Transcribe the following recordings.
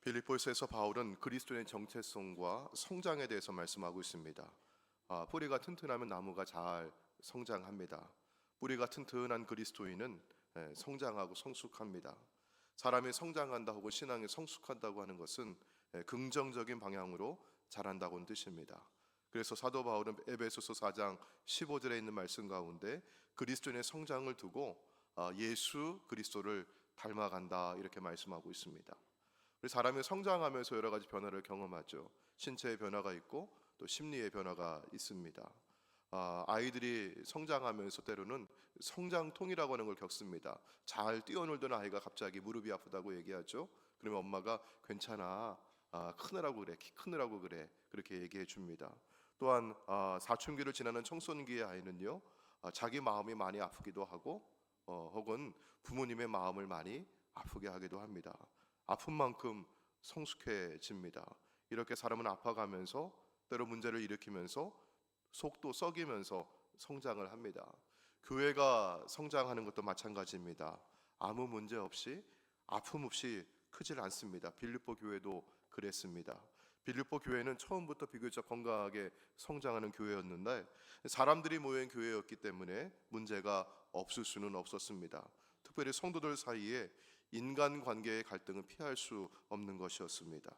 빌립보서에서 바울은 그리스도의 정체성과 성장에 대해서 말씀하고 있습니다. 뿌리가 튼튼하면 나무가 잘 성장합니다. 뿌리가 튼튼한 그리스도인은 성장하고 성숙합니다. 사람이 성장한다 혹은 신앙이 성숙한다고 하는 것은 긍정적인 방향으로 자란다고는 뜻입니다. 그래서 사도 바울은 에베소서 4장 15절에 있는 말씀 가운데 그리스도인의 성장을 두고 예수 그리스도를 닮아간다 이렇게 말씀하고 있습니다. 우리 사람이 성장하면서 여러 가지 변화를 경험하죠. 신체의 변화가 있고 또 심리의 변화가 있습니다. 아이들이 성장하면서 때로는 성장통이라고 하는 걸 겪습니다. 잘 뛰어놀던 아이가 갑자기 무릎이 아프다고 얘기하죠. 그러면 엄마가 괜찮아, 크느라고 그래, 키 크느라고 그래, 그렇게 얘기해 줍니다. 또한 사춘기를 지나는 청소년기의 아이는요, 자기 마음이 많이 아프기도 하고 혹은 부모님의 마음을 많이 아프게 하기도 합니다. 아픈 만큼 성숙해집니다. 이렇게 사람은 아파가면서 때로 문제를 일으키면서 속도 썩이면서 성장을 합니다. 교회가 성장하는 것도 마찬가지입니다. 아무 문제 없이 아픔 없이 크질 않습니다. 빌립보 교회도 그랬습니다. 빌립보 교회는 처음부터 비교적 건강하게 성장하는 교회였는데 사람들이 모인 교회였기 때문에 문제가 없을 수는 없었습니다. 특별히 성도들 사이에 인간관계의 갈등은 피할 수 없는 것이었습니다.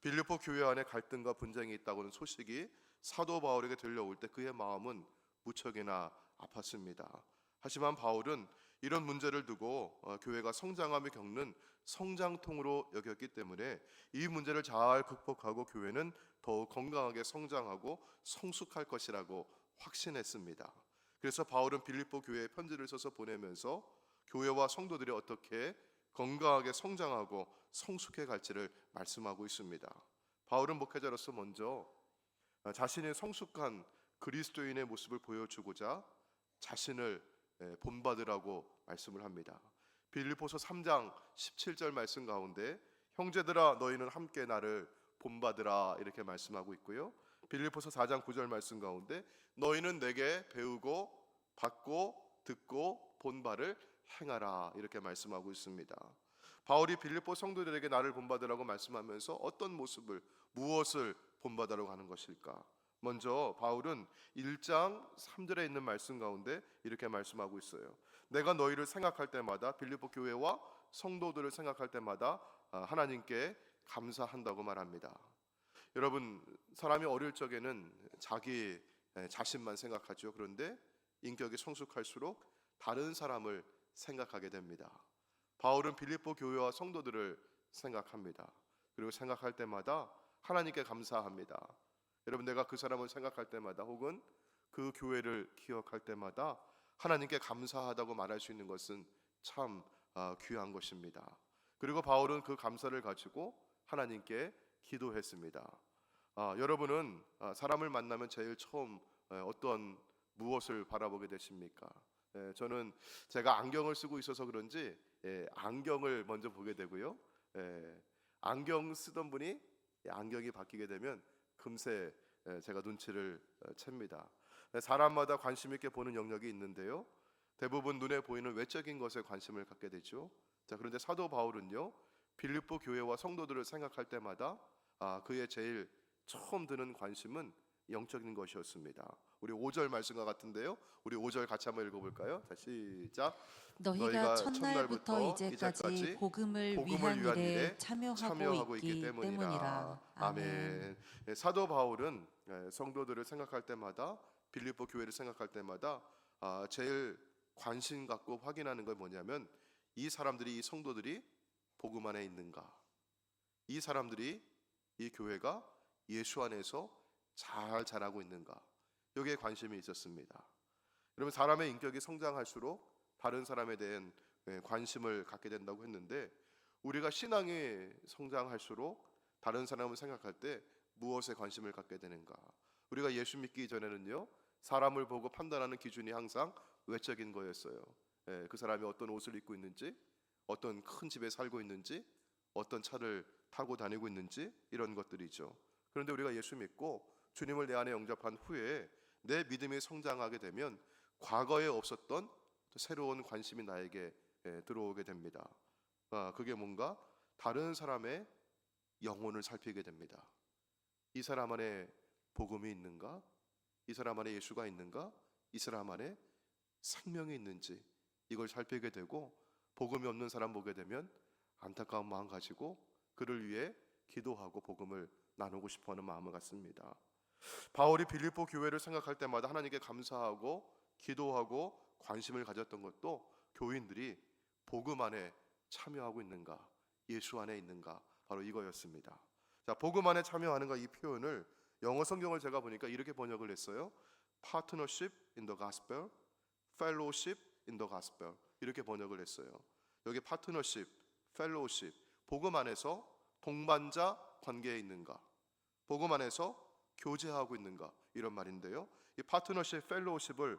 빌립보 교회 안에 갈등과 분쟁이 있다고는 소식이 사도 바울에게 들려올 때 그의 마음은 무척이나 아팠습니다. 하지만 바울은 이런 문제를 두고 교회가 성장하며 겪는 성장통으로 여겼기 때문에 이 문제를 잘 극복하고 교회는 더욱 건강하게 성장하고 성숙할 것이라고 확신했습니다. 그래서 바울은 빌립보 교회에 편지를 써서 보내면서 교회와 성도들이 어떻게 건강하게 성장하고 성숙해 갈지를 말씀하고 있습니다. 바울은 목회자로서 먼저 자신의 성숙한 그리스도인의 모습을 보여주고자 자신을 본받으라고 말씀을 합니다. 빌립보서 3장 17절 말씀 가운데 형제들아 너희는 함께 나를 본받으라 이렇게 말씀하고 있고요. 빌립보서 4장 9절 말씀 가운데 너희는 내게 배우고 받고 듣고 본 바를 행하라 이렇게 말씀하고 있습니다. 바울이 빌립보 성도들에게 나를 본받으라고 말씀하면서 어떤 모습을 무엇을 본받으라고 하는 것일까? 먼저 바울은 1장 3절에 있는 말씀 가운데 이렇게 말씀하고 있어요. 내가 너희를 생각할 때마다 빌립보 교회와 성도들을 생각할 때마다 하나님께 감사한다고 말합니다. 여러분, 사람이 어릴 적에는 자기 자신만 생각하죠. 그런데 인격이 성숙할수록 다른 사람을 생각하게 됩니다. 바울은 빌립보 교회와 성도들을 생각합니다. 그리고 생각할 때마다 하나님께 감사합니다. 여러분, 내가 그 사람을 생각할 때마다 혹은 그 교회를 기억할 때마다 하나님께 감사하다고 말할 수 있는 것은 참 귀한 것입니다. 그리고 바울은 그 감사를 가지고 하나님께 기도했습니다. 여러분은 사람을 만나면 제일 처음 어떤 무엇을 바라보게 되십니까? 저는 제가 안경을 쓰고 있어서 그런지 안경을 먼저 보게 되고요. 안경 쓰던 분이 안경이 바뀌게 되면 금세 제가 눈치를 챕니다. 사람마다 관심 있게 보는 영역이 있는데요. 대부분 눈에 보이는 외적인 것에 관심을 갖게 되죠. 자, 그런데 사도 바울은요. 빌립보 교회와 성도들을 생각할 때마다 그의 제일 처음 드는 관심은 영적인 것이었습니다. 우리 5절 말씀과 같은데요. 우리 5절 같이 한번 읽어볼까요? 자, 시작. 너희가 첫날부터 이제까지 복음을 위한 일에 참여하고 있기 때문이라. 아멘. 아멘. 사도 바울은 성도들을 생각할 때마다 빌립보 교회를 생각할 때마다 제일 관심 갖고 확인하는 건 뭐냐면 이 사람들이 이 성도들이 복음 안에 있는가? 이 사람들이 이 교회가 예수 안에서 잘 자라고 있는가? 여기에 관심이 있었습니다. 여러분, 사람의 인격이 성장할수록 다른 사람에 대한 관심을 갖게 된다고 했는데 우리가 신앙이 성장할수록 다른 사람을 생각할 때 무엇에 관심을 갖게 되는가? 우리가 예수 믿기 전에는요, 사람을 보고 판단하는 기준이 항상 외적인 거였어요. 그 사람이 어떤 옷을 입고 있는지, 어떤 큰 집에 살고 있는지, 어떤 차를 타고 다니고 있는지 이런 것들이죠. 그런데 우리가 예수 믿고 주님을 내 안에 영접한 후에 내 믿음이 성장하게 되면 과거에 없었던 새로운 관심이 나에게 들어오게 됩니다. 그게 뭔가 다른 사람의 영혼을 살피게 됩니다. 이 사람 안에 복음이 있는가? 이 사람 안에 예수가 있는가? 이 사람 안에 생명이 있는지 이걸 살피게 되고, 복음이 없는 사람 보게 되면 안타까운 마음 가지고 그를 위해 기도하고 복음을 나누고 싶어하는 마음을 갖습니다. 바울이 빌립보 교회를 생각할 때마다 하나님께 감사하고 기도하고 관심을 가졌던 것도 교인들이 복음 안에 참여하고 있는가, 예수 안에 있는가, 바로 이거였습니다. 자, 복음 안에 참여하는가, 이 표현을 영어 성경을 제가 보니까 이렇게 번역을 했어요. Partnership in the gospel, Fellowship in the gospel, 이렇게 번역을 했어요. 여기 Partnership, Fellowship, 복음 안에서 동반자 관계에 있는가, 복음 안에서 교제하고 있는가, 이런 말인데요. 이 Partnership, Fellowship을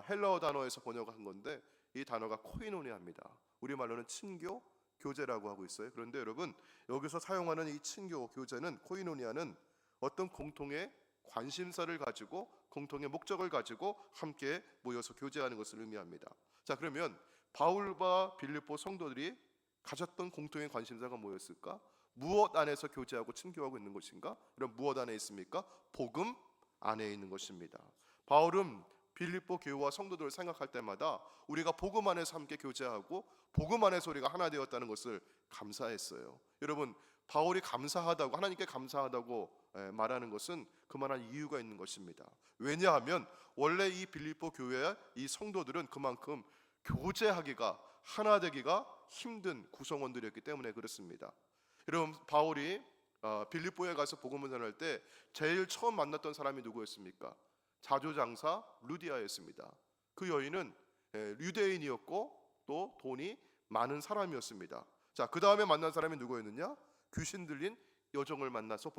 헬라어 단어에서 번역한 건데 이 단어가 코이노니아입니다. 우리말로는 친교, 교제라고 하고 있어요. 그런데 여러분, 여기서 사용하는 이 친교, 교제는, 코이노니아는 어떤 공통의 관심사를 가지고 공통의 목적을 가지고 함께 모여서 교제하는 것을 의미합니다. 자, 그러면 바울과 빌립보 성도들이 가졌던 공통의 관심사가 뭐였을까? 무엇 안에서 교제하고 친교하고 있는 것인가? 이런 무엇 안에 있습니까? 복음 안에 있는 것입니다. 바울은 빌립보 교회와 성도들을 생각할 때마다 우리가 복음 안에서 함께 교제하고 복음 안에서 우리가 하나 되었다는 것을 감사했어요. 여러분, 바울이 감사하다고, 하나님께 감사하다고 말하는 것은 그만한 이유가 있는 것입니다. 왜냐하면 원래 이 빌립보 교회의 이 성도들은 그만큼 교제하기가, 하나 되기가 힘든 구성원들이었기 때문에 그렇습니다. 여러분, 바울이 빌립보에 가서 복음을 전할 때 제일 처음 만났던 사람이 누구였습니까? 자조장사 루디아였습니다. 그 여인은 유대인이었고 또 돈이 많은 사람이었습니다. 자, 그 다음에 만난 사람이 누구였느냐? 귀신 들린 여종을 만나서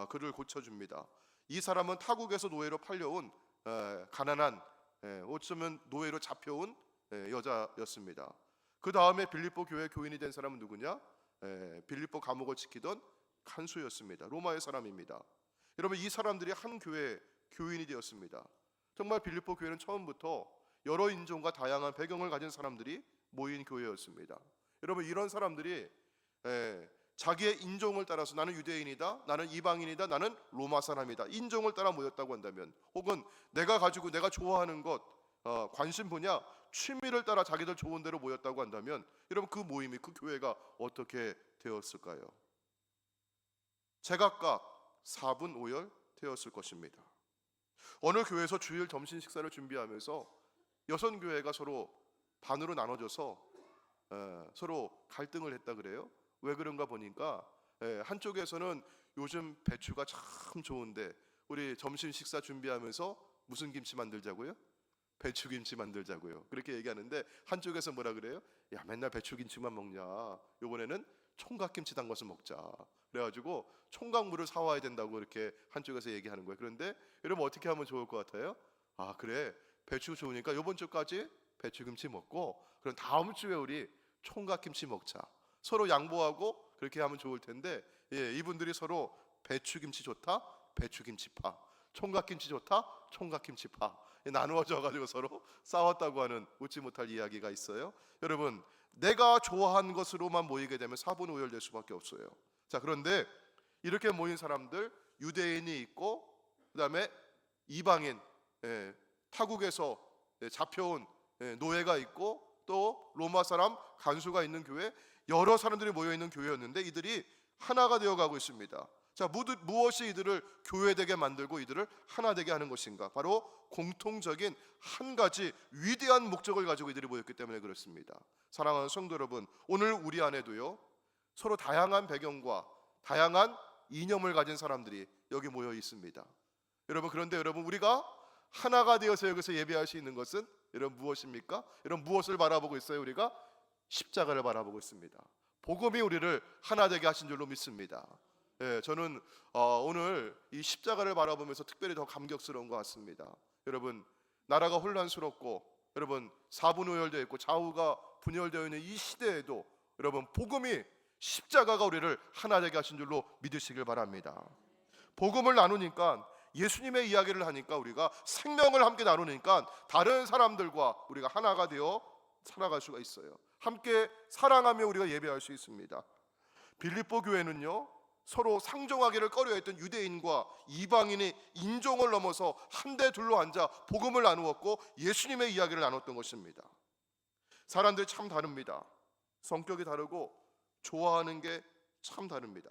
그를 고쳐줍니다. 이 사람은 타국에서 노예로 팔려온 가난한, 어쩌면 노예로 잡혀온 여자였습니다. 그 다음에 빌립보 교회 교인이 된 사람은 누구냐? 빌립보 감옥을 지키던 간수였습니다. 로마의 사람입니다. 여러분, 이 사람들이 한 교회 교인이 되었습니다. 정말 빌립보 교회는 처음부터 여러 인종과 다양한 배경을 가진 사람들이 모인 교회였습니다. 여러분, 이런 사람들이 자기의 인종을 따라서 나는 유대인이다, 나는 이방인이다, 나는 로마 사람이다, 인종을 따라 모였다고 한다면, 혹은 내가 가지고 내가 좋아하는 것, 관심 분야, 취미를 따라 자기들 좋은 대로 모였다고 한다면, 여러분, 그 모임이, 그 교회가 어떻게 되었을까요? 제각각 4분 5열 되었을 것입니다. 어느 교회에서 주일 점심 식사를 준비하면서 여선교회가 서로 반으로 나눠져서 서로 갈등을 했다 그래요. 왜 그런가 보니까 한쪽에서는 요즘 배추가 참 좋은데 우리 점심 식사 준비하면서 무슨 김치 만들자고요? 배추김치 만들자고요. 그렇게 얘기하는데 한쪽에서 뭐라 그래요? 야, 맨날 배추김치만 먹냐, 요번에는 총각김치 담궈서 먹자. 그래가지고 총각물을 사와야 된다고 이렇게 한쪽에서 얘기하는 거예요. 그런데 여러분, 어떻게 하면 좋을 것 같아요? 아, 그래, 배추 좋으니까 이번 주까지 배추김치 먹고 그럼 다음 주에 우리 총각김치 먹자. 서로 양보하고 그렇게 하면 좋을 텐데, 이분들이 서로 배추김치 좋다, 배추김치파, 총각김치 좋다, 총각김치파 나누어져 가지고 서로 싸웠다고 하는 웃지 못할 이야기가 있어요. 여러분, 내가 좋아하는 것으로만 모이게 되면 4분 5열 될 수밖에 없어요. 자, 그런데 이렇게 모인 사람들, 유대인이 있고 그다음에 이방인, 타국에서 잡혀온 노예가 있고 또 로마 사람 간수가 있는 교회, 여러 사람들이 모여 있는 교회였는데 이들이 하나가 되어 가고 있습니다. 자, 무엇이 이들을 교회되게 만들고 이들을 하나 되게 하는 것인가? 바로 공통적인 한 가지 위대한 목적을 가지고 이들이 모였기 때문에 그렇습니다. 사랑하는 성도 여러분, 오늘 우리 안에도요, 서로 다양한 배경과 다양한 이념을 가진 사람들이 여기 모여 있습니다. 여러분, 그런데 여러분, 우리가 하나가 되어서 여기서 예배할 수 있는 것은 여러분 무엇입니까? 여러분, 무엇을 바라보고 있어요? 우리가 십자가를 바라보고 있습니다. 복음이 우리를 하나 되게 하신 줄로 믿습니다. 저는 오늘 이 십자가를 바라보면서 특별히 더 감격스러운 것 같습니다. 여러분, 나라가 혼란스럽고 여러분 4분 5열되어 있고 좌우가 분열되어 있는 이 시대에도 여러분, 복음이, 십자가가 우리를 하나 되게 하신 줄로 믿으시길 바랍니다. 복음을 나누니까, 예수님의 이야기를 하니까, 우리가 생명을 함께 나누니까 다른 사람들과 우리가 하나가 되어 살아갈 수가 있어요. 함께 사랑하며 우리가 예배할 수 있습니다. 빌립보 교회는요, 서로 상종하기를 꺼려했던 유대인과 이방인이 인종을 넘어서 한데 둘러 앉아 복음을 나누었고 예수님의 이야기를 나눴던 것입니다. 사람들이 참 다릅니다. 성격이 다르고 좋아하는 게 참 다릅니다.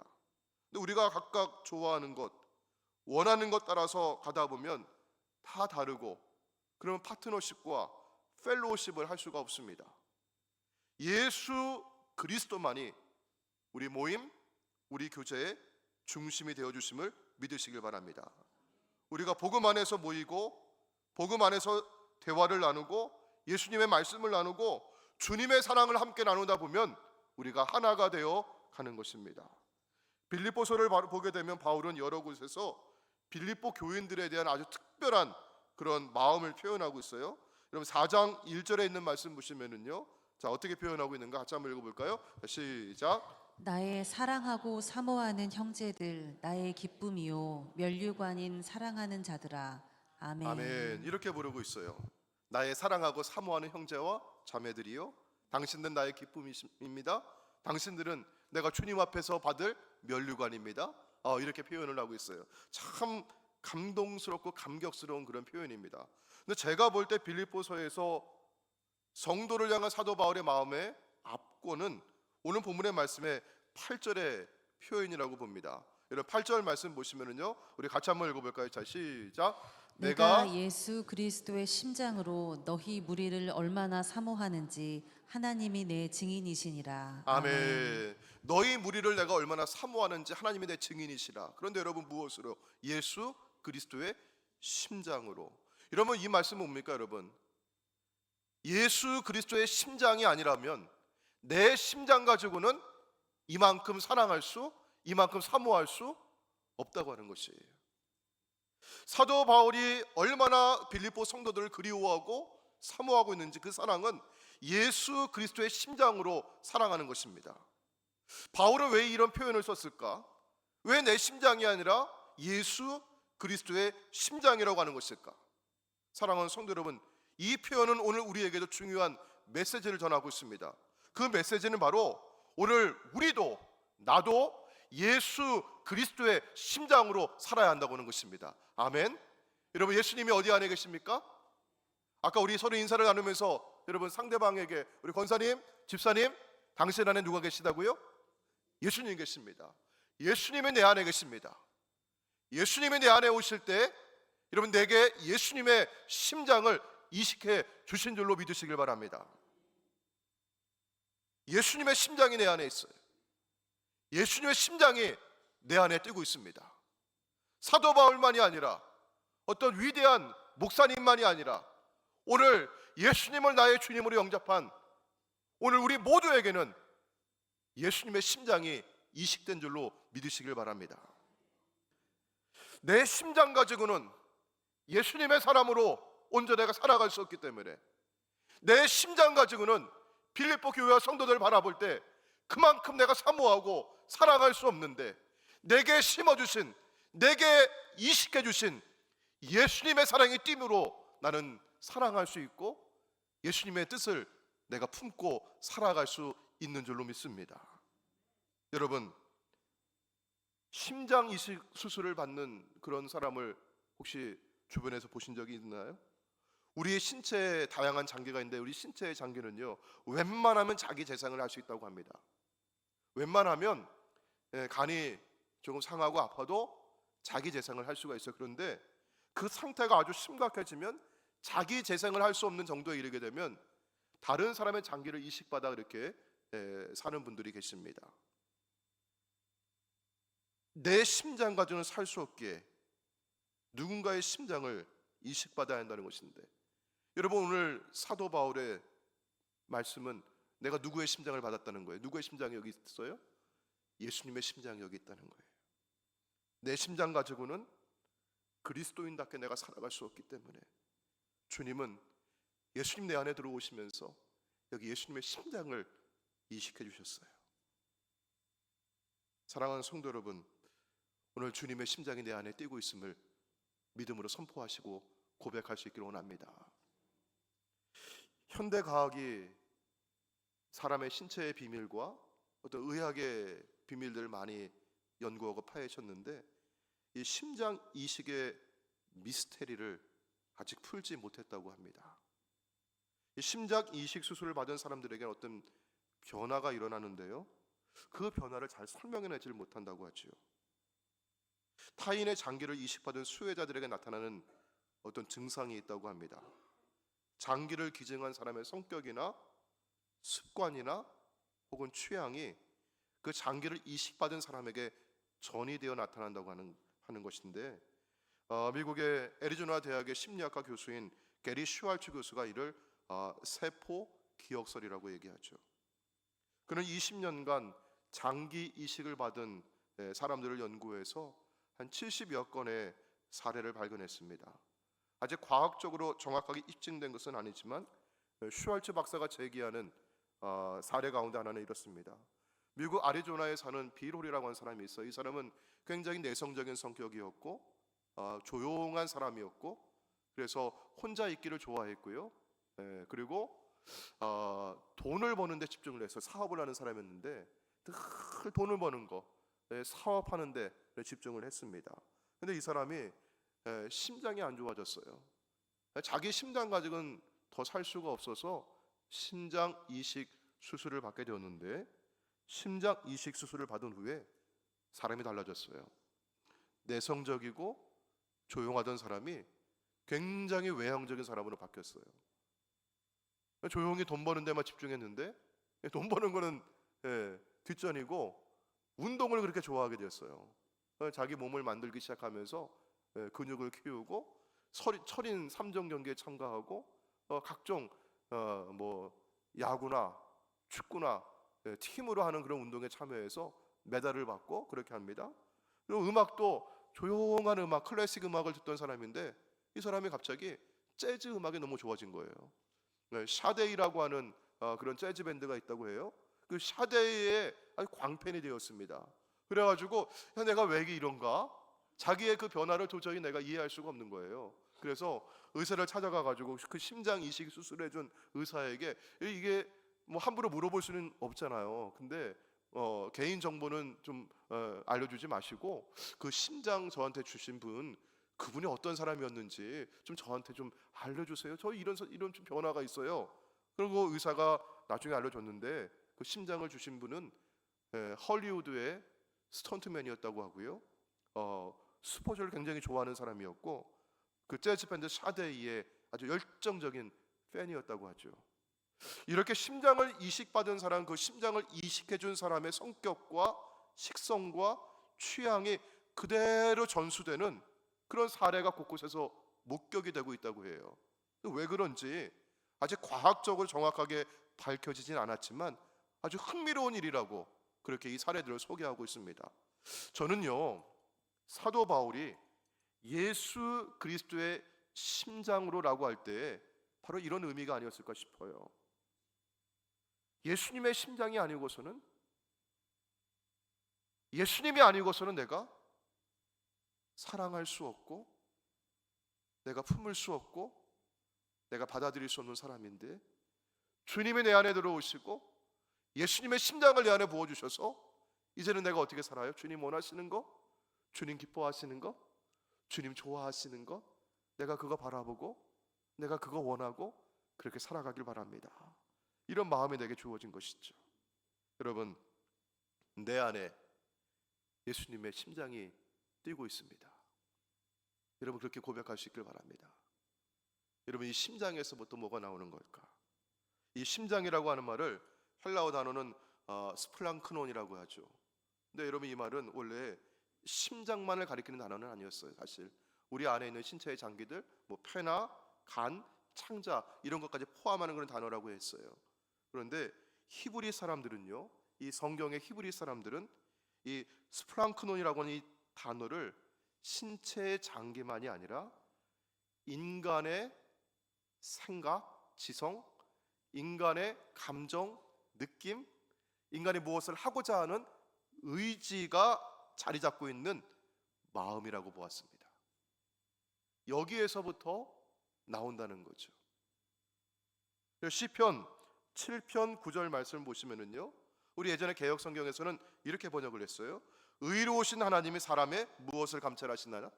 근데 우리가 각각 좋아하는 것, 원하는 것 따라서 가다 보면 다 다르고, 그러면 파트너십과 펠로우십을 할 수가 없습니다. 예수 그리스도만이 우리 모임, 우리 교제의 중심이 되어주심을 믿으시길 바랍니다. 우리가 복음 안에서 모이고 복음 안에서 대화를 나누고 예수님의 말씀을 나누고 주님의 사랑을 함께 나누다 보면 우리가 하나가 되어 가는 것입니다. 빌립보서를 보게 되면 바울은 여러 곳에서 빌립보 교인들에 대한 아주 특별한 그런 마음을 표현하고 있어요. 여러분 4장 1절에 있는 말씀 보시면은요, 자, 어떻게 표현하고 있는가 같이 한번 읽어볼까요? 시작. 나의 사랑하고 사모하는 형제들, 나의 기쁨이요 면류관인 사랑하는 자들아, 아멘. 아멘. 이렇게 부르고 있어요. 나의 사랑하고 사모하는 형제와 자매들이요, 당신들은 나의 기쁨입니다. 당신들은 내가 주님 앞에서 받을 면류관입니다. 이렇게 표현을 하고 있어요. 참 감동스럽고 감격스러운 그런 표현입니다. 근데 제가 볼 때 빌립보서에서 성도를 향한 사도 바울의 마음의 앞권은 오늘 본문의 말씀의 8절의 표현이라고 봅니다. 여러분 8절 말씀 보시면은요, 우리 같이 한번 읽어볼까요? 자, 시작. 내가 예수 그리스도의 심장으로 너희 무리를 얼마나 사모하는지 하나님이 내 증인이시니라. 아멘. 너희 무리를 내가 얼마나 사모하는지 하나님이 내 증인이시라. 그런데 여러분 무엇으로? 예수 그리스도의 심장으로. 여러분 이 말씀은 뭡니까 여러분? 예수 그리스도의 심장이 아니라면 내 심장 가지고는 이만큼 사랑할 수, 이만큼 사모할 수 없다고 하는 것이에요. 사도 바울이 얼마나 빌립보 성도들을 그리워하고 사모하고 있는지, 그 사랑은 예수 그리스도의 심장으로 사랑하는 것입니다. 바울은 왜 이런 표현을 썼을까? 왜 내 심장이 아니라 예수 그리스도의 심장이라고 하는 것일까? 사랑하는 성도 여러분, 이 표현은 오늘 우리에게도 중요한 메시지를 전하고 있습니다. 그 메시지는 바로 오늘 우리도, 나도 예수 그리스도의 심장으로 살아야 한다고 하는 것입니다. 아멘. 여러분 예수님이 어디 안에 계십니까? 아까 우리 서로 인사를 나누면서 여러분 상대방에게, 우리 권사님, 집사님, 당신 안에 누가 계시다고요? 예수님 계십니다. 예수님이 내 안에 계십니다. 예수님이 내 안에 오실 때 여러분 내게 예수님의 심장을 이식해 주신 줄로 믿으시길 바랍니다. 예수님의 심장이 내 안에 있어요. 예수님의 심장이 내 안에 뛰고 있습니다. 사도 바울만이 아니라, 어떤 위대한 목사님만이 아니라, 오늘 예수님을 나의 주님으로 영접한 오늘 우리 모두에게는 예수님의 심장이 이식된 줄로 믿으시길 바랍니다. 내 심장 가지고는 예수님의 사람으로 온전히 살아갈 수 없기 때문에, 내 심장 가지고는 빌립보 교회와 성도들을 바라볼 때 그만큼 내가 사모하고 사랑할 수 없는데, 내게 심어주신, 내게 이식해 주신 예수님의 사랑이 띠므로 나는 사랑할 수 있고 예수님의 뜻을 내가 품고 살아갈 수 있는 줄로 믿습니다. 여러분, 심장 이식 수술을 받는 그런 사람을 혹시 주변에서 보신 적이 있나요? 우리의 신체에 다양한 장기가 있는데, 우리 신체의 장기는요, 웬만하면 자기 재생을 할 수 있다고 합니다. 웬만하면 간이 조금 상하고 아파도 자기 재생을 할 수가 있어요. 그런데 그 상태가 아주 심각해지면, 자기 재생을 할 수 없는 정도에 이르게 되면 다른 사람의 장기를 이식받아 그렇게 사는 분들이 계십니다. 내 심장 가지고는 살 수 없기에 누군가의 심장을 이식받아야 한다는 것인데, 여러분 오늘 사도 바울의 말씀은 내가 누구의 심장을 받았다는 거예요? 누구의 심장이 여기 있어요? 예수님의 심장이 여기 있다는 거예요. 내 심장 가지고는 그리스도인답게 내가 살아갈 수 없기 때문에 주님은 예수님 내 안에 들어오시면서 여기 예수님의 심장을 이식해 주셨어요. 사랑하는 성도 여러분, 오늘 주님의 심장이 내 안에 뛰고 있음을 믿음으로 선포하시고 고백할 수 있기를 원합니다. 현대 과학이 사람의 신체의 비밀과 어떤 의학의 비밀들을 많이 연구하고 파헤쳤는데 이 심장 이식의 미스테리를 아직 풀지 못했다고 합니다. 이 심장 이식 수술을 받은 사람들에게 어떤 변화가 일어나는데요, 그 변화를 잘 설명해내지 못한다고 하지요. 타인의 장기를 이식받은 수혜자들에게 나타나는 어떤 증상이 있다고 합니다. 장기를 기증한 사람의 성격이나 습관이나 혹은 취향이 그 장기를 이식받은 사람에게 전이되어 나타난다고 하는 것인데, 미국의 애리조나 대학의 심리학과 교수인 게리 슈왈츠 교수가 이를 세포 기억설이라고 얘기하죠. 그는 20년간 장기 이식을 받은 사람들을 연구해서 한 70여 건의 사례를 발견했습니다. 아직 과학적으로 정확하게 입증된 것은 아니지만 슈왈츠 박사가 제기하는 사례 가운데 하나는 이렇습니다. 미국 애리조나에 사는 빌홀이라고 하는 사람이 있어요. 이 사람은 굉장히 내성적인 성격이었고 조용한 사람이었고, 그래서 혼자 있기를 좋아했고요. 그리고 돈을 버는 데 집중을 해서 사업을 하는 사람이었는데 늘 돈을 버는 거, 사업하는 데 집중을 했습니다. 근데 이 사람이 심장이 안 좋아졌어요. 자기 심장 가지고는 더 살 수가 없어서 심장 이식 수술을 받게 되었는데, 심장 이식 수술을 받은 후에 사람이 달라졌어요. 내성적이고 조용하던 사람이 굉장히 외향적인 사람으로 바뀌었어요. 조용히 돈 버는 데만 집중했는데 돈 버는 거는 뒷전이고 운동을 그렇게 좋아하게 됐어요. 자기 몸을 만들기 시작하면서 근육을 키우고 철인 3종 경기에 참가하고 각종 뭐 야구나 축구나 팀으로 하는 그런 운동에 참여해서 메달을 받고 그렇게 합니다. 그리고 음악도 조용한 음악, 클래식 음악을 듣던 사람인데 이 사람이 갑자기 재즈 음악이 너무 좋아진 거예요. 샤데이라고 하는 그런 재즈 밴드가 있다고 해요. 그 샤데이의 아주 광팬이 되었습니다. 그래가지고 내가 왜 이런가? 자기의 그 변화를 도저히 내가 이해할 수가 없는 거예요. 그래서 의사를 찾아가가지고 그 심장 이식 수술해준 의사에게, 이게 뭐 함부로 물어볼 수는 없잖아요. 근데 개인 정보는 좀 알려주지 마시고 그 심장 저한테 주신 분, 그분이 어떤 사람이었는지 좀 저한테 좀 알려주세요. 저 이런 좀 변화가 있어요. 그리고 의사가 나중에 알려줬는데 그 심장을 주신 분은 헐리우드의 스턴트맨이었다고 하고요. 스포츠를 굉장히 좋아하는 사람이었고 그 재즈 밴드 샤데이의 아주 열정적인 팬이었다고 하죠. 이렇게 심장을 이식받은 사람, 그 심장을 이식해준 사람의 성격과 식성과 취향이 그대로 전수되는 그런 사례가 곳곳에서 목격이 되고 있다고 해요. 왜 그런지 아직 과학적으로 정확하게 밝혀지진 않았지만 아주 흥미로운 일이라고 그렇게 이 사례들을 소개하고 있습니다. 저는요, 사도 바울이 예수 그리스도의 심장으로라고 할 때 바로 이런 의미가 아니었을까 싶어요. 예수님의 심장이 아니고서는, 예수님이 아니고서는 내가 사랑할 수 없고 내가 품을 수 없고 내가 받아들일 수 없는 사람인데, 주님이 내 안에 들어오시고 예수님의 심장을 내 안에 부어주셔서 이제는 내가 어떻게 살아요? 주님 원하시는 거, 주님 기뻐하시는 거, 주님 좋아하시는 거, 내가 그거 바라보고 내가 그거 원하고 그렇게 살아가길 바랍니다. 이런 마음이 내게 주어진 것이죠. 여러분, 내 안에 예수님의 심장이 뛰고 있습니다. 여러분, 그렇게 고백할 수 있길 바랍니다. 여러분, 이 심장에서부터 뭐가 나오는 걸까? 이 심장이라고 하는 말을 헬라어 단어는 스플랑크논이라고 하죠. 근데 여러분, 이 말은 원래 심장만을 가리키는 단어는 아니었어요. 사실 우리 안에 있는 신체의 장기들, 뭐 폐나 간, 창자 이런 것까지 포함하는 그런 단어라고 했어요. 그런데 히브리 사람들은요, 이 성경의 히브리 사람들은 이 스플랑크논이라고 하는 이 단어를 신체의 장기만이 아니라 인간의 생각, 지성, 인간의 감정, 느낌, 인간이 무엇을 하고자 하는 의지가 자리 잡고 있는 마음이라고 보았습니다. 여기에서부터 나온다는 거죠. 시편 7편 9절 말씀을 보시면은요, 우리 예전에 개역 성경에서는 이렇게 번역을 했어요. 의로우신 하나님이 사람의 무엇을 감찰하시나요?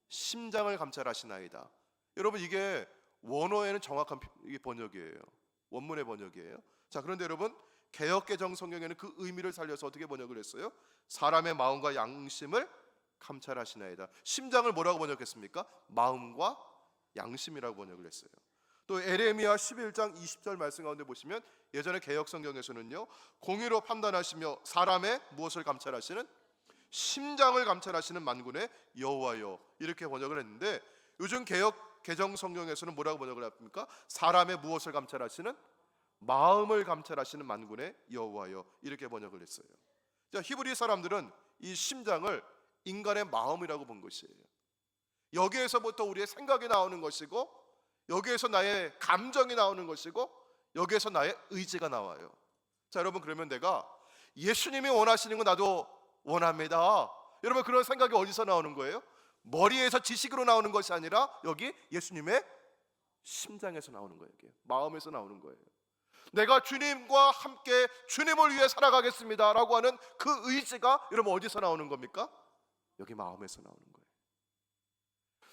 심장을 감찰하시나이다. 여러분, 이게 원어에는 정확한 번역이에요. 원문의 번역이에요. 자, 그런데 여러분, 개역개정 성경에는 그 의미를 살려서 어떻게 번역을 했어요? 사람의 마음과 양심을 감찰하시나이다. 심장을 뭐라고 번역했습니까? 마음과 양심이라고 번역을 했어요. 또 에레미야 11장 20절 말씀 가운데 보시면 예전에 개역 성경에서는요, 공의로 판단하시며 사람의 무엇을 감찰하시는? 심장을 감찰하시는 만군의 여호와여, 이렇게 번역을 했는데, 요즘 개역 개정 성경에서는 뭐라고 번역을 합니까? 사람의 무엇을 감찰하시는? 마음을 감찰하시는 만군의 여호와여, 이렇게 번역을 했어요. 자, 히브리 사람들은 이 심장을 인간의 마음이라고 본 것이에요. 여기에서부터 우리의 생각이 나오는 것이고, 여기에서 나의 감정이 나오는 것이고, 여기에서 나의 의지가 나와요. 자, 여러분, 그러면 내가 예수님이 원하시는 거 나도 원합니다. 여러분, 그런 생각이 어디서 나오는 거예요? 머리에서 지식으로 나오는 것이 아니라 여기 예수님의 심장에서 나오는 거예요. 마음에서 나오는 거예요. 내가 주님과 함께 주님을 위해 살아가겠습니다 라고 하는 그 의지가 여러분 어디서 나오는 겁니까? 여기 마음에서 나오는 거예요.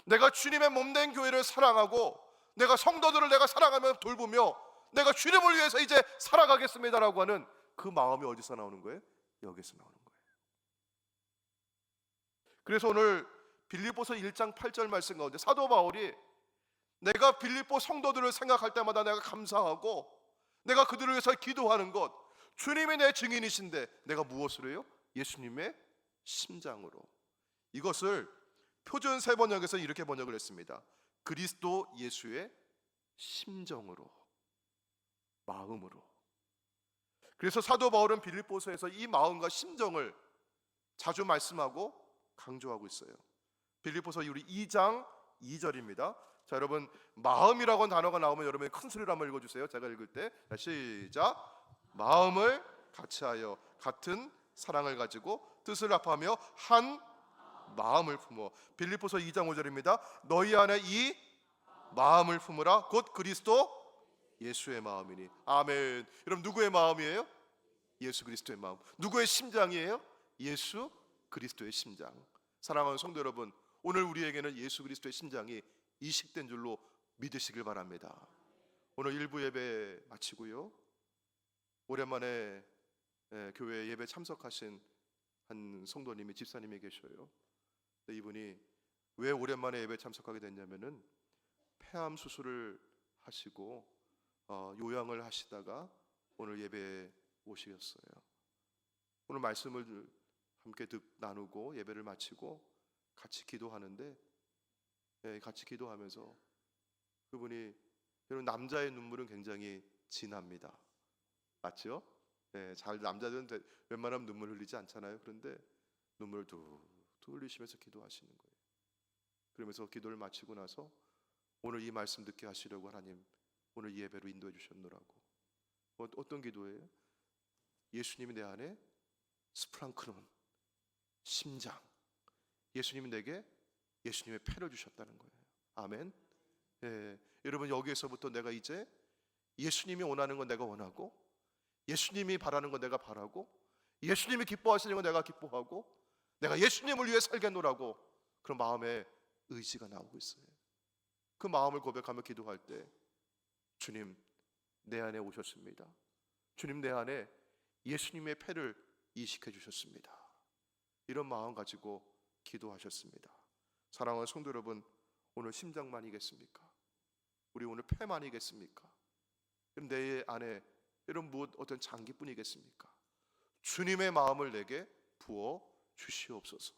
내가 주님의 몸된 교회를 사랑하고, 내가 성도들을 내가 사랑하며 돌보며 내가 주님을 위해서 이제 살아가겠습니다 라고 하는 그 마음이 어디서 나오는 거예요? 여기서 나오는 거예요. 그래서 오늘 빌립보서 1장 8절 말씀 가운데 사도 바울이 내가 빌립보 성도들을 생각할 때마다 내가 감사하고 내가 그들을 위해서 기도하는 것, 주님이 내 증인이신데 내가 무엇으로 해요? 예수님의 심장으로. 이것을 표준 세 번역에서 이렇게 번역을 했습니다. 그리스도 예수의 심정으로, 마음으로. 그래서 사도 바울은 빌립보서에서 이 마음과 심정을 자주 말씀하고 강조하고 있어요. 빌립보서 우리 2장 2절입니다. 자, 여러분, 마음이라고 하는 단어가 나오면 여러분이 큰 소리로 한번 읽어주세요. 제가 읽을 때. 자, 시작. 마음을 같이하여 같은 사랑을 가지고 뜻을 합하며 한 마음을 품어. 빌립보서 2장 5절입니다. 너희 안에 이 마음을 품으라. 곧 그리스도 예수의 마음이니. 아멘. 여러분, 누구의 마음이에요? 예수 그리스도의 마음. 누구의 심장이에요? 예수 그리스도의 심장. 사랑하는 성도 여러분, 오늘 우리에게는 예수 그리스도의 심장이 이식된 줄로 믿으시길 바랍니다. 오늘 일부 예배 마치고요, 오랜만에 교회 예배 참석하신 한 성도님이, 집사님이 계셔요. 이분이 왜 오랜만에 예배 참석하게 됐냐면은 폐암 수술을 하시고 요양을 하시다가 오늘 예배에 오시겠어요. 오늘 말씀을 함께 나누고 예배를 마치고 같이 기도하는데, 같이 기도하면서 그분이, 여러분, 남자의 눈물은 굉장히 진합니다. 맞죠? 잘 남자들은 웬만하면 눈물 흘리지 않잖아요. 그런데 눈물을 툭툭 흘리시면서 기도하시는 거예요. 그러면서 기도를 마치고 나서 오늘 이 말씀 듣게 하시려고 하나님 오늘 이 예배로 인도해 주셨노라고. 어떤 기도예요? 예수님이 내 안에 스프랑크론, 심장, 예수님이 내게 예수님의 패를 주셨다는 거예요. 아멘. 여러분, 여기에서부터 내가 이제 예수님이 원하는 건 내가 원하고, 예수님이 바라는 건 내가 바라고, 예수님이 기뻐하시는 건 내가 기뻐하고, 내가 예수님을 위해 살겠노라고, 그런 마음의 의지가 나오고 있어요. 그 마음을 고백하며 기도할 때 주님 내 안에 오셨습니다. 주님 내 안에 예수님의 패를 이식해 주셨습니다. 이런 마음 가지고 기도하셨습니다. 사랑하는 성도 여러분, 오늘 심장만이겠습니까? 우리 오늘 폐만이겠습니까? 내 안에 이런 무엇 어떤 장기뿐이겠습니까? 주님의 마음을 내게 부어 주시옵소서.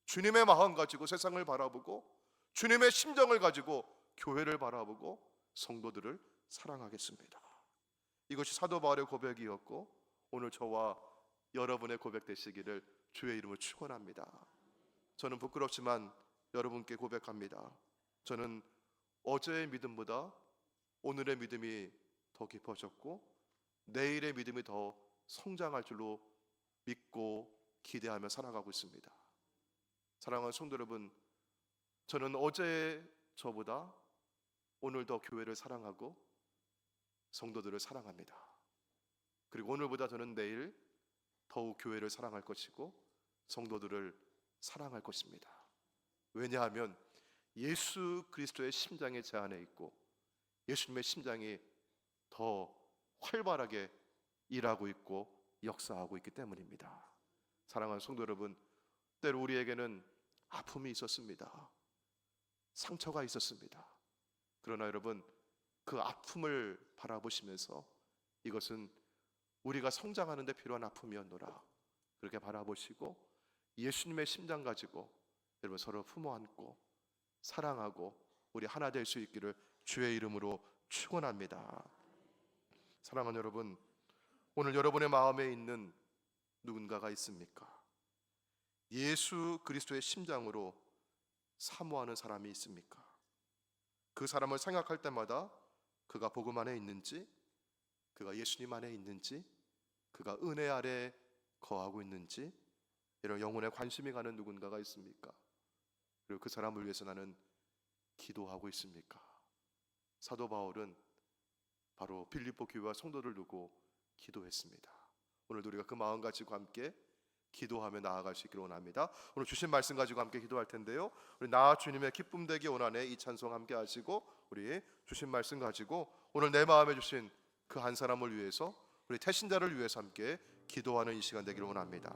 주님의 마음 가지고 세상을 바라보고, 주님의 심정을 가지고 교회를 바라보고 성도들을 사랑하겠습니다. 이것이 사도 바울의 고백이었고, 오늘 저와 여러분의 고백 되시기를 주의 이름으로 축원합니다. 저는 부끄럽지만 여러분께 고백합니다. 저는 어제의 믿음보다 오늘의 믿음이 더 깊어졌고, 내일의 믿음이 더 성장할 줄로 믿고 기대하며 살아가고 있습니다. 사랑하는 성도 여러분, 저는 어제의 저보다 오늘 더 교회를 사랑하고 성도들을 사랑합니다. 그리고 오늘보다 저는 내일 더욱 교회를 사랑할 것이고 성도들을 사랑할 것입니다. 왜냐하면 예수 그리스도의 심장이 제 안에 있고 예수님의 심장이 더 활발하게 일하고 있고 역사하고 있기 때문입니다. 사랑하는 성도 여러분, 때로 우리에게는 아픔이 있었습니다. 상처가 있었습니다. 그러나 여러분, 그 아픔을 바라보시면서 이것은 우리가 성장하는 데 필요한 아픔이었노라, 그렇게 바라보시고 예수님의 심장 가지고 여러분 서로 품어 안고 사랑하고 우리 하나 될 수 있기를 주의 이름으로 축원합니다. 사랑하는 여러분, 오늘 여러분의 마음에 있는 누군가가 있습니까? 예수 그리스도의 심장으로 사모하는 사람이 있습니까? 그 사람을 생각할 때마다 그가 복음 안에 있는지, 그가 예수님 안에 있는지, 그가 은혜 아래 거하고 있는지 이런 영혼에 관심이 가는 누군가가 있습니까? 그리고 그 사람을 위해서 나는 기도하고 있습니까? 사도 바울은 바로 빌립보 교회와 성도를 두고 기도했습니다. 오늘도 우리가 그 마음 가지고 함께 기도하며 나아갈 수 있기를 원합니다. 오늘 주신 말씀 가지고 함께 기도할 텐데요, 우리 나 주님의 기쁨 되기 원하네 이 찬송 함께 하시고 우리 주신 말씀 가지고 오늘 내 마음에 주신 그 한 사람을 위해서, 우리 태신자를 위해서 함께 기도하는 이 시간 되기를 원합니다.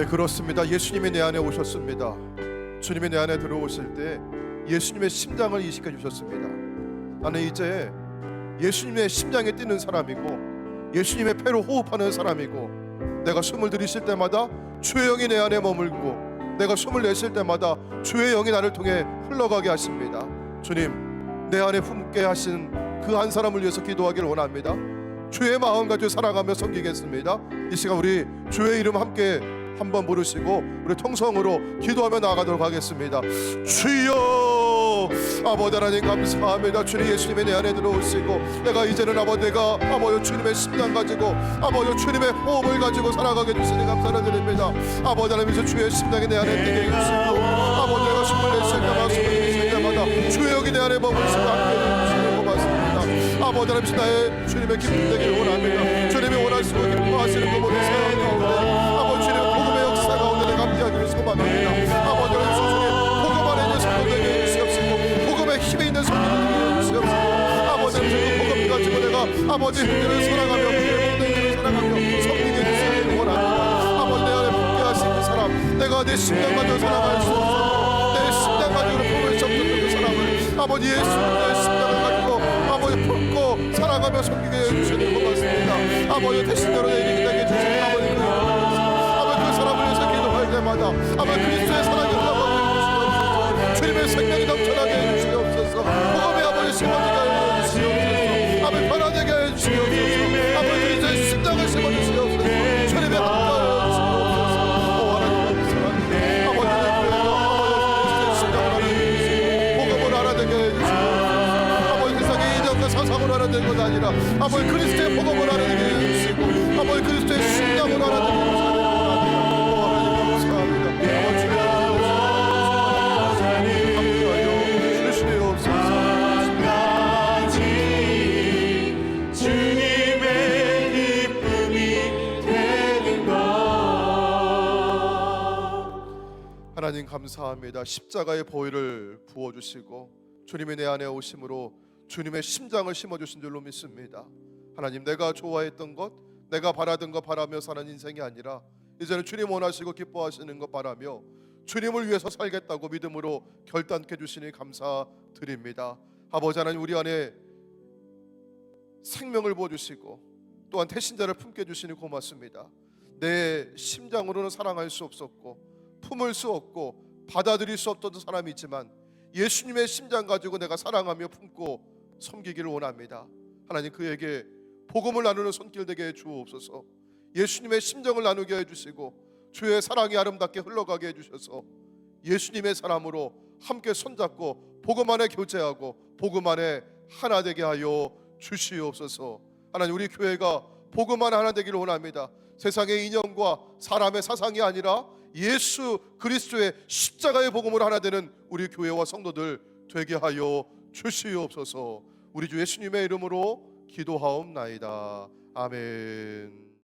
그렇습니다. 예수님이 내 안에 오셨습니다. 주님이 내 안에 들어오실 때 예수님의 심장을 이식해 주셨습니다. 나는 이제 예수님의 심장에 뛰는 사람이고 예수님의 폐로 호흡하는 사람이고, 내가 숨을 들이쉴 때마다 주의 영이 내 안에 머물고 내가 숨을 내쉴 때마다 주의 영이 나를 통해 흘러가게 하십니다. 주님, 내 안에 품게 하신 그 한 사람을 위해서 기도하기를 원합니다. 주의 마음 가지고 살아가며 섬기겠습니다. 이 시간 우리 주의 이름 함께 한번 부르시고 우리 통성으로 기도하며 나아가도록 하겠습니다. 주여, 아버지 하나님 감사합니다. 주님, 예수님이 내 안에 들어오시고 내가 이제는 아버지가 아버지 주님의 심장 가지고 아버지 주님의 호흡을 가지고 살아가게 주시니 감사를 드립니다. 아버지 하나님, 주의 심장이 내 안에 뛰게 해주시고 아버지 내가 숨을 내쉴 때마다 숨을 내쉴 때마다 주의 영이 내 안에 머무시고 함께 해주시니 고맙습니다. 아버지 하나님, 나의 주님의 기쁨 되기를 원합니다. 주님이 원하시고 기뻐하시는 그 모든 사랑 가운데 아버지 주님 복음의 역사 가운데 내가 함께하기를 소망합니다. 아버지 하나님, 주님 복음 안에 있는 성도들에게 해주시옵시고 복음에 힘이 있는 성도들에게 해주시옵시고 아버지 하나님, 복음 가지고 내가 아버지 흔들을 사랑하며 복음의 사랑하며 섬기게 해주시기를 원합니다. 아버지 내가 내 심장 가지고 살아갈 수 없어. 내 심장 가지고 품을 수 없는 그 사람을 아버지 예수님의 심장을 가지고 아버지 품고 살아가며 섬기게 해주시는 것 같습니다. 아버지 대신대로 내 일이 되게 해주시는 아버지 그 사람을 위해서 기도할 때마다 아버지 그리스도의 사랑이 흘러가고 해주시옵소서. 주님의 생명이 넘쳐나게 해주시옵소서. 복음의 아버지 심어지게 해주시옵소서. 아버지 변화되게 해주시옵소서. 아버지 그리스도의 심장을 심어주시옵소서. 주님의 함께하여 주시옵소서. 오 하나님 감사합니다. 아버지 심장을 알아주시고 복음을 알아되게 해주시옵소서. 아버지 세상의 이념과 사상을 알아낸 것 아니라 아버지 그리스도의 복음을 알아내게 해주시고 아버지 그리스도의 심장을 알아내게 해주시옵소서. 하나님 감사합니다. 십자가의 보혈을 부어주시고 주님이 내 안에 오심으로 주님의 심장을 심어주신 줄로 믿습니다. 하나님 내가 좋아했던 것 내가 바라던 것 바라며 사는 인생이 아니라 이제는 주님 원하시고 기뻐하시는 것 바라며 주님을 위해서 살겠다고 믿음으로 결단케 주시니 감사드립니다. 아버지 하나님 우리 안에 생명을 부어주시고 또한 태신자를 품게 주시니 고맙습니다. 내 심장으로는 사랑할 수 없었고 품을 수 없고 받아들일 수 없던 사람이 있지만 예수님의 심장 가지고 내가 사랑하며 품고 섬기기를 원합니다. 하나님 그에게 복음을 나누는 손길 되게 해주옵소서. 예수님의 심정을 나누게 해주시고 주의 사랑이 아름답게 흘러가게 해주셔서 예수님의 사람으로 함께 손잡고 복음 안에 교제하고 복음 안에 하나 되게 하여 주시옵소서. 하나님 우리 교회가 복음 안에 하나 되기를 원합니다. 세상의 이념과 사람의 사상이 아니라 예수 그리스도의 십자가의 복음으로 하나 되는 우리 교회와 성도들 되게 하여 주시옵소서. 우리 주 예수님의 이름으로 기도하옵나이다. 아멘.